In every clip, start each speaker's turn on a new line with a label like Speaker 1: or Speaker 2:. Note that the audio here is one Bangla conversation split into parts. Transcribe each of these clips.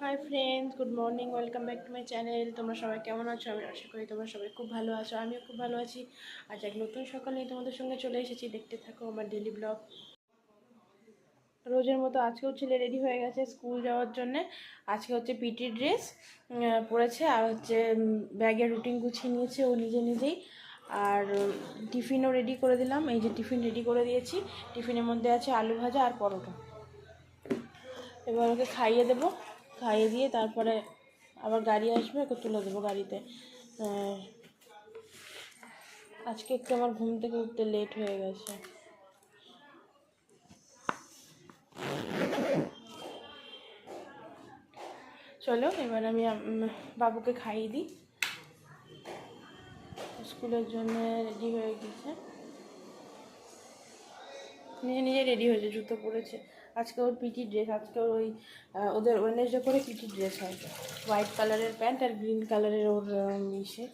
Speaker 1: Hi friends, good morning, welcome back to my channel. তোমরা সবাই কেমন আছো? আমি আশা করি তোমরা সবাই খুব ভালো আছো। আমিও খুব ভালো আছি। আজ এক নতুন সকাল নিয়ে তোমাদের সঙ্গে চলে এসেছি। দেখতে থাকো আমার ডেলি ব্লগ। রোজের মতো আজকেও ছেলে রেডি হয়ে গেছে স্কুল যাওয়ার জন্যে। আজকে হচ্ছে পিটি ড্রেস পরেছে, আর হচ্ছে ব্যাগের রুটিন গুছিয়ে নিয়েছে ও নিজে নিজেই। আর টিফিনও রেডি করে দিলাম। এই যে টিফিন রেডি করে দিয়েছি। টিফিনের মধ্যে আছে আলু ভাজা আর পরোটা। এবার ওকে খাইয়ে দেবো। খাইয়ে দিয়ে তারপরে আবার গাড়ি আসবে, ওকে তুলে দেবো গাড়িতে। আজকে একটু আমার ঘুম থেকে উঠতে লেট হয়ে গেছে। চলো এবার আমি বাবুকে খাইয়ে দিই। স্কুলের জন্য রেডি হয়ে গেছে, নিজে নিজে রেডি হয়েছে, জুতো পরেছে। আজকে ওর পিটি ড্রেস, আজকে ওই ওদের ওয়েডনেসডে করে পিটি ড্রেস হয়। হোয়াইট কালারের প্যান্ট আর গ্রিন কালারের ওর ইসে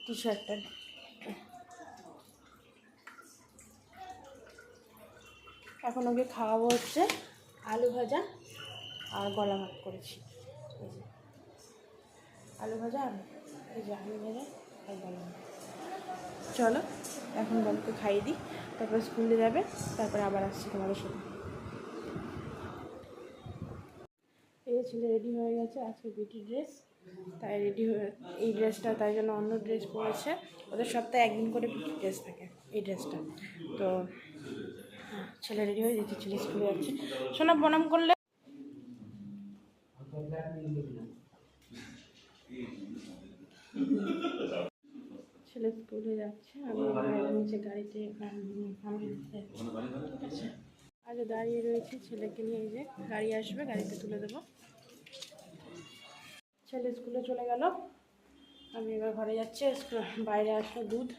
Speaker 1: টি শার্টটা। এখন ওকে খাওয়াবো হচ্ছে আলু ভাজা আর গলা ভাত করেছি। আলু ভাজা আর এই যে আলু ভাজা আর গলা ভাত। চলো এখন বাবুকে খাইয়ে দিই, তারপরে স্কুলে যাবে, তারপরে আবার আসছি তোমাদের সাথে। এই ছেলে রেডি হয়ে গেছে, আজকে বিউটি ড্রেস, তাই রেডি হয়ে এই ড্রেসটা, তাই জন্য অন্য ড্রেস পরেছে। ওদের সপ্তাহে একদিন করে বিউটি ড্রেস থাকে এই ড্রেসটা। তো ছেলে রেডি হয়ে যাচ্ছে, ছেলে স্কুলে যাচ্ছে। সোনা প্রণাম করলে। ছেলে স্কুলে যাচ্ছে, আমি নিচে গাড়িতে ঠিক আছে। আজ দাঁড়িয়ে রয়েছি ছেলেকে নিয়ে, এই যে গাড়ি আসবে, গাড়িতে তুলে দেবো। ছেলে স্কুলে চলে গেল, আমি এবার ঘরে যাচ্ছি। বাইরে আসলো দুধ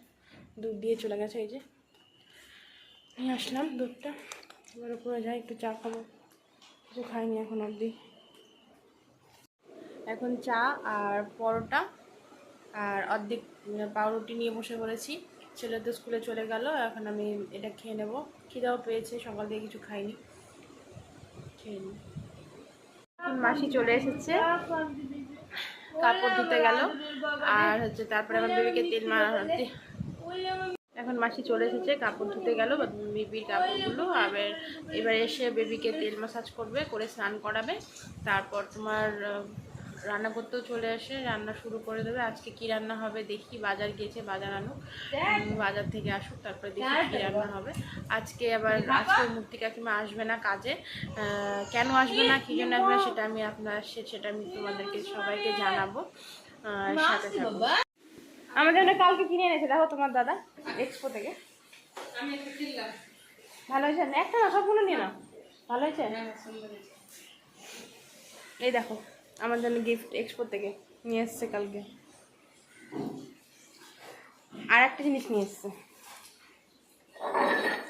Speaker 1: দিয়ে চলে গেছে, এই যে নিয়ে আসলাম দুধটা। এবার উপরে যাই, একটু চা খাবো, কিছু খাইনি এখন অবধি। এখন চা আর পরোটা আর অর্ধেক পাউরুটি নিয়ে বসে পড়েছি। ছেলে তো স্কুলে চলে গেল, এখন আমি এটা খেয়ে নেবো। খিদাও পেয়েছে, সকাল থেকে কিছু খাইনি, খেয়ে নিই। মাসি চলে এসেছে, কাপড় ধুতে গেল। আর হচ্ছে তারপরে আমার বেবিকে তেল মারাতে, এখন মাসি চলে এসেছে, কাপড় ধুতে গেল বেবির কাপড়গুলো। এবার এসে বেবিকে তেল ম্যাসাজ করবে, করে স্নান করাবে। তারপর তোমার রান্না করতেও চলে আসে, রান্না শুরু করে দেবে। আজকে কি রান্না হবে দেখি, বাজার গিয়েছে, বাজার আনুক, বাজার থেকে আসুক, তারপরে দেখি কী রান্না হবে। আজকে মূর্তি কাকিমা আসবে না কাজে। কেন আসবে না, কী জন্য আসবে না, সেটা আমি তোমাদেরকে সবাইকে জানাবো। সাথে থাকবো। আমার জন্য কালকে কিনে এনেছে, দেখো তোমার দাদা এক্সপো থেকে। ভালো হয়েছে না? একটা না, সবগুলো নিয়ে নাও। ভালো হয়েছে? এই দেখো আমার জন্য গিফট এক্সপো থেকে নিয়ে এসছে কালকে। আর একটা জিনিস নিয়ে এসছে,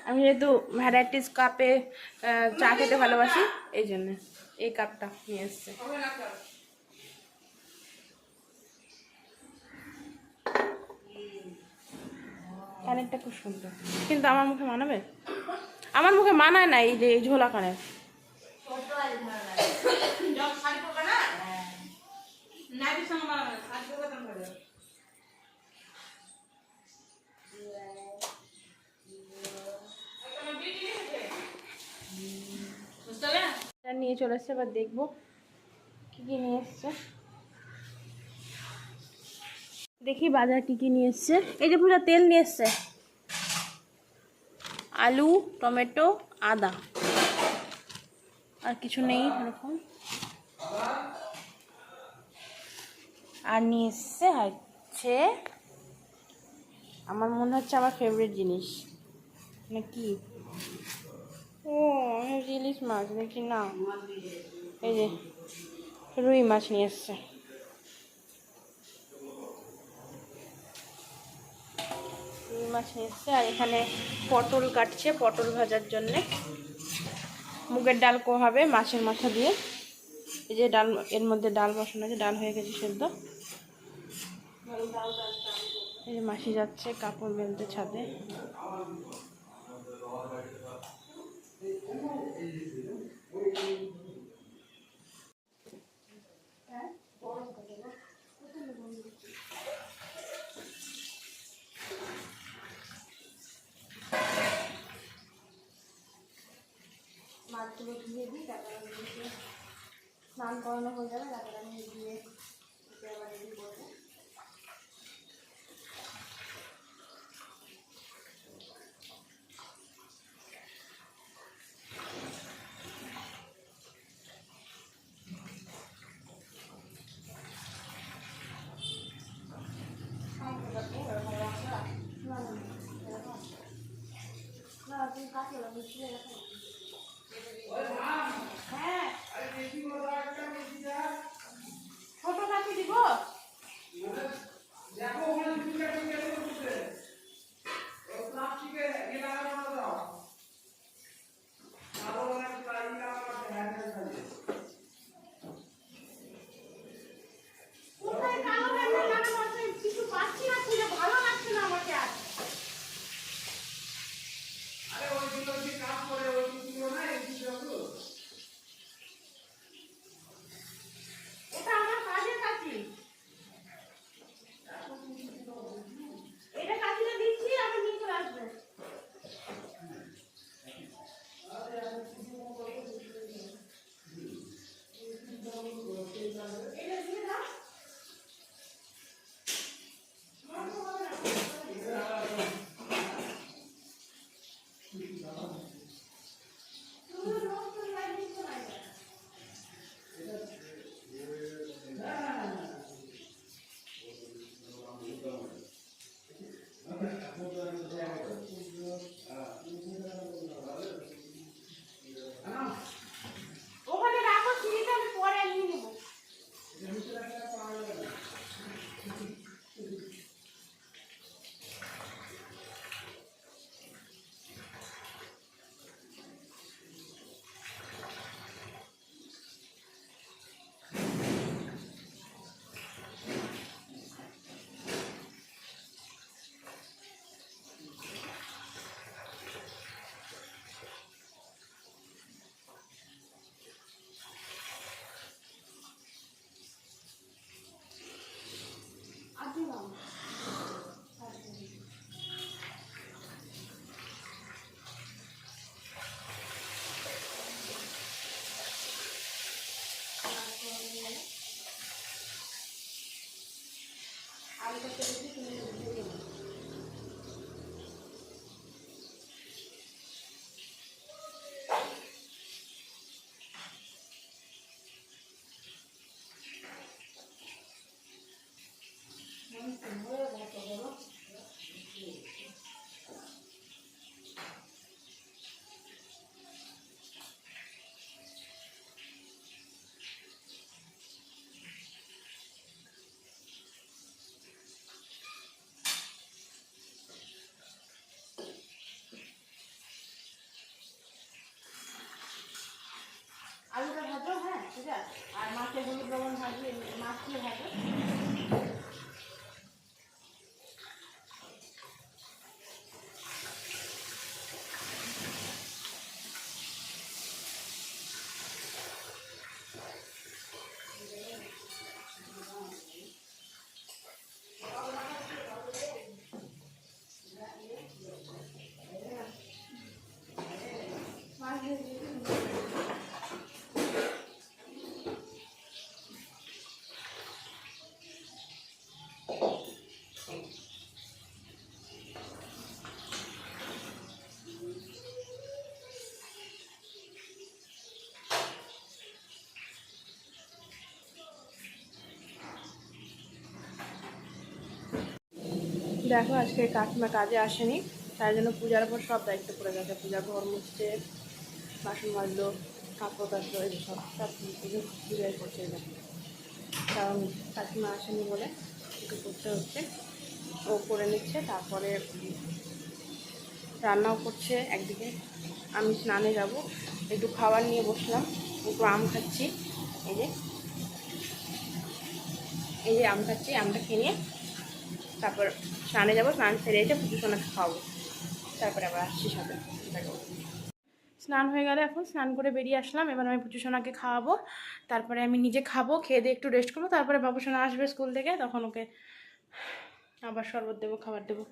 Speaker 1: আমি যেহেতু ভ্যারাইটিস কাপে চা খেতে ভালোবাসি, এই জন্য এই কাপটা নিয়ে এসছে। কানেরটা খুব সুন্দর, কিন্তু আমার মুখে মানাবে? আমার মুখে মানায় না এই যে এই ঝোলা কানের। নিয়ে চলে এসছে, এবার দেখবো কি কি নিয়ে এসছে। দেখি বাজার কি কি নিয়ে এসছে। এই যে পুরো তেল নিয়ে এসছে, আলু, টমেটো, আদা, আর কিছু নেই এরকম। আর নিয়ে এসছে হচ্ছে, আমার মনে হচ্ছে আমার ফেভারিট জিনিস নাকি। ও ইলিশ মাছ দেখি না, এই যে রুই মাছ নিয়ে এসছে। রুই মাছ নিয়ে এসছে। আর এখানে পটল কাটছে, পটল ভাজার জন্যে। মুগের ডাল হবে মাছের মাথা দিয়ে। এই যে ডাল, এর মধ্যে ডাল বসানো আছে, ডাল হয়ে গেছে সেদ্ধ। এই যে মাসি যাচ্ছে কাপড় মেলতে ছাদে। হাতগুলো ধুয়ে দিই, তারপরে আমি স্নান করানো হয়ে যাবে, তারপরে আমি গিয়ে আবার রেডি করবো। হ্যাঁ, ছোট কাঠি দিব। কিছু পাচ্ছি না, খুলে ভালো লাগছে না আমাকে আর। এটা আমার কাজের কাঠি, এটা কাঠিটা দিচ্ছি, আপনি নিয়ে চলে আসবেন। এটা দিয়ে দাও। ওখানে রাখো, সিঁড়িটা আমি পরে নিয়ে নেবো। আর দিলাম আলুটা কেটেছি, তুমি দিয়ে দেবো। আলুটা ভাজো, হ্যাঁ ঠিক আছে। আর মাছের হলুদ লবণ ভাজিয়ে, মাছ দিয়ে ভাজো। মাছ দিয়ে দিয়েছি। দেখো আজকে কাকিমা কাজে আসেনি, তার জন্য পূজার উপর সব দায়িত্ব পড়ে গেছে। পূজার ঘর মুছছে, বাসন মাজলো, কাপড় কাচলো, এই সব সব পূজাই করছে। কারণ কাকিমা আসেনি বলে একটু করতে হচ্ছে, ও করে নিচ্ছে। তারপরে রান্নাও করছে একদিকে। আমি স্নানে যাব, একটু খাবার নিয়ে বসলাম, একটু আম খাচ্ছি। এই যে আম খাচ্ছি, আমটা খেয়ে নিয়ে তারপর স্নানে যাবো। স্নান সেরে এসে পুজো সোনাকে খাওয়াবো, তারপরে আবার আসছি সাথে। স্নান হয়ে গেলে এখন স্নান করে বেরিয়ে আসলাম। এবার আমি পুজো সোনাকে খাওয়াবো, তারপরে আমি নিজে খাবো, খেয়ে দিয়ে একটু রেস্ট করবো। তারপরে বাবু সোনা আসবে স্কুল থেকে, তখন ওকে আবার শরবত দেবো, খাবার দেবো।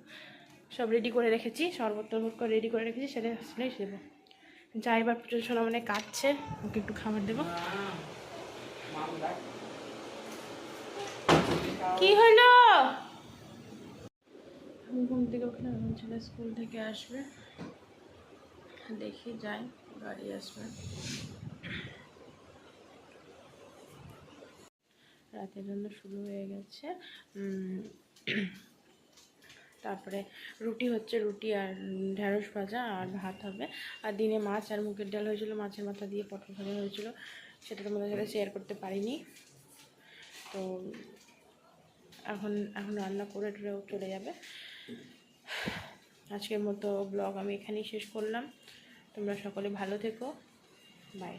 Speaker 1: সব রেডি করে রেখেছি, শরবত টরবত করে রেডি করে রেখেছি, সেটা আসলেই দেবো। যাই, এবার পুজো সোনা মানে কাঁদছে, ওকে একটু খাবার দেবো। কি হলো? ঘুম থেকে উঠলে এখন ছেলে স্কুল থেকে আসবে, দেখি যাই, গাড়ি আসবে। রাতের জন্য শুরু হয়ে গেছে। তারপরে রুটি হচ্ছে, রুটি আর ঢ্যাঁড়স ভাজা আর ভাত হবে। আর দিনে মাছ আর মুগের ডাল হয়েছিল, মাছের মাথা দিয়ে পটল ভাজা হয়েছিল, সেটা তোমাদের সাথে শেয়ার করতে পারিনি। তো এখন রান্না করে চলে যাবে। আজকের মতো ব্লগ আমি এখানেই শেষ করলাম। তোমরা সকলে ভালো থেকো, বাই।